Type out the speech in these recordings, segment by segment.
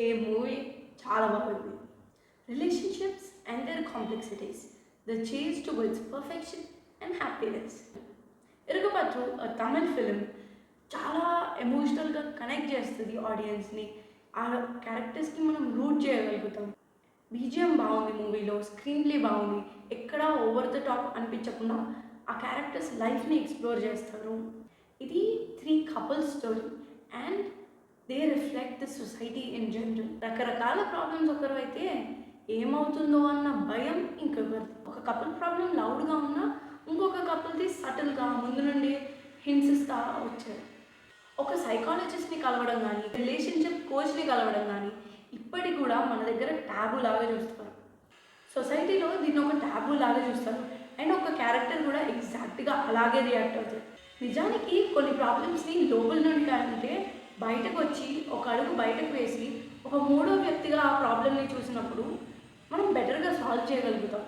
ఏ movie చాలా బాగుంది. Relationships and their complexities, the chase towards perfection and happiness. Irugapatru Tamil film చాలా ఎమోషనల్గా కనెక్ట్ చేస్తుంది ఆడియన్స్ని. ఆ క్యారెక్టర్స్కి మనం రూట్ చేయగలుగుతాం. బీజిఎం బాగుంది మూవీలో, స్క్రీన్ ప్లే బాగుంది, ఎక్కడ ఓవర్ ద టాప్ అనిపించకుండా ఆ క్యారెక్టర్స్ లైఫ్ని ఎక్స్ప్లోర్ చేస్తారు. ఇది 3 couples story and they reflect the society in general. రకరకాల ప్రాబ్లమ్స్ ఒకరు అయితే ఏమవుతుందో అన్న భయం ఇంకొకరిది. ఒక కపుల్ ప్రాబ్లం లౌడ్గా ఉన్నా ఇంకొక కపుల్ది సటిల్గా ముందు నుండి హింట్స్ ఇస్తా వచ్చారు. ఒక సైకాలజిస్ట్ని కలవడం కానీ, రిలేషన్షిప్ కోచ్ని కలవడం కానీ ఇప్పటికి కూడా మన దగ్గర ట్యాబు లాగా చూస్తారు. సొసైటీలో దీన్ని ఒక ట్యాబు లాగా చూస్తారు అండ్ ఒక క్యారెక్టర్ కూడా ఎగ్జాక్ట్గా అలాగే రియాక్ట్ అవుతుంది. నిజానికి కొన్ని ప్రాబ్లమ్స్ని లోపల నుండి అంటే బయటకు వచ్చి ఒక అడుగు బయటకు వేసి ఒక మూడో వ్యక్తిగా ఆ ప్రాబ్లమ్ని చూసినప్పుడు మనం బెటర్గా సాల్వ్ చేయగలుగుతాం.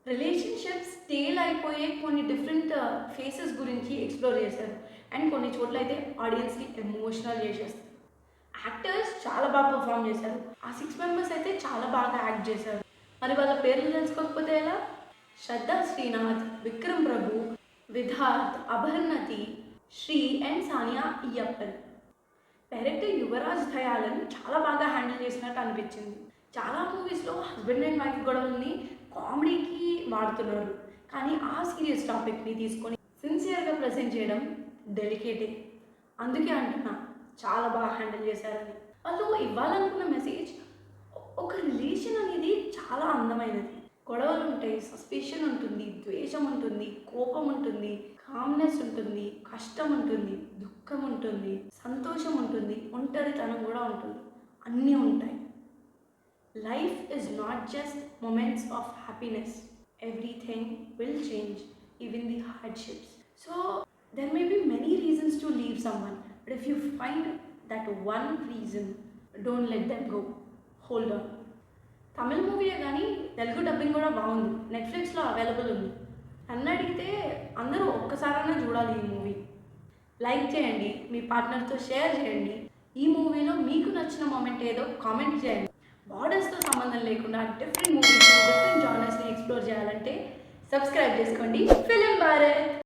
రిలేషన్షిప్స్ స్టేల్ అయిపోయే కొన్ని డిఫరెంట్ ఫేసెస్ గురించి ఎక్స్ప్లోర్ చేశారు అండ్ కొన్ని చోట్ల అయితే ఆడియన్స్ని ఎమోషనల్ చేసేస్తారు. యాక్టర్స్ చాలా బాగా పర్ఫామ్ చేశారు. ఆ 6 మెంబర్స్ అయితే చాలా బాగా యాక్ట్ చేశారు. మరి వాళ్ళ పేర్లు తెలుసుకోకపోతే ఎలా? శ్రద్ధా శ్రీనాథ్, విక్రమ్ ప్రభు, విధాత్, అభర్నతి, శ్రీ అండ్ సానియా ఇయ్యప్పన్. డైరెక్టర్ యువరాజ్ దయాలన్ చాలా బాగా హ్యాండిల్ చేసినట్టు అనిపించింది. చాలా మూవీస్లో హస్బెండ్ అండ్ వైఫ్ గొడవల్ని కామెడీకి వాడుతున్నారు, కానీ ఆ సీరియస్ టాపిక్ని తీసుకొని సిన్సియర్గా ప్రజెంట్ చేయడం డెలికేటే. అందుకే అంటున్నా చాలా బాగా హ్యాండిల్ చేశారని. వాళ్ళు ఇవ్వాలనుకున్న మెసేజ్, ఒక రిలేషన్ అనేది చాలా అందమైనది. గొడవలు ఉంటాయి, సస్పిషన్ ఉంటుంది, ద్వేషం ఉంటుంది, కోపం ఉంటుంది, కామ్నెస్ ఉంటుంది, కష్టం ఉంటుంది, దుఃఖం ఉంటుంది, సంతోషం ఉంటుంది, ఒంటరితనం కూడా ఉంటుంది, అన్నీ ఉంటాయి. Life is not just moments of happiness. Everything will change, even the hardships. So there may be many reasons to leave someone, but if you find that one reason, don't let them go. Hold on. తమిళ మూవీయే కానీ Telugu dubbing కూడా బాగుంది, నెట్ఫ్లిక్స్లో available ఉంది. నన్ను అడిగితే అందరూ ఒక్కసారైనా చూడాలి ఈ మూవీ. లైక్ చేయండి, మీ పార్ట్నర్తో షేర్ చేయండి. ఈ మూవీలో మీకు నచ్చిన మూమెంట్ ఏదో కామెంట్ చేయండి. బార్డర్స్తో సంబంధం లేకుండా డిఫరెంట్ మూవీస్, డిఫరెంట్ జానర్స్ని ఎక్స్ప్లోర్ చేయాలంటే సబ్స్క్రైబ్ చేసుకోండి ఫిలిం భారత్.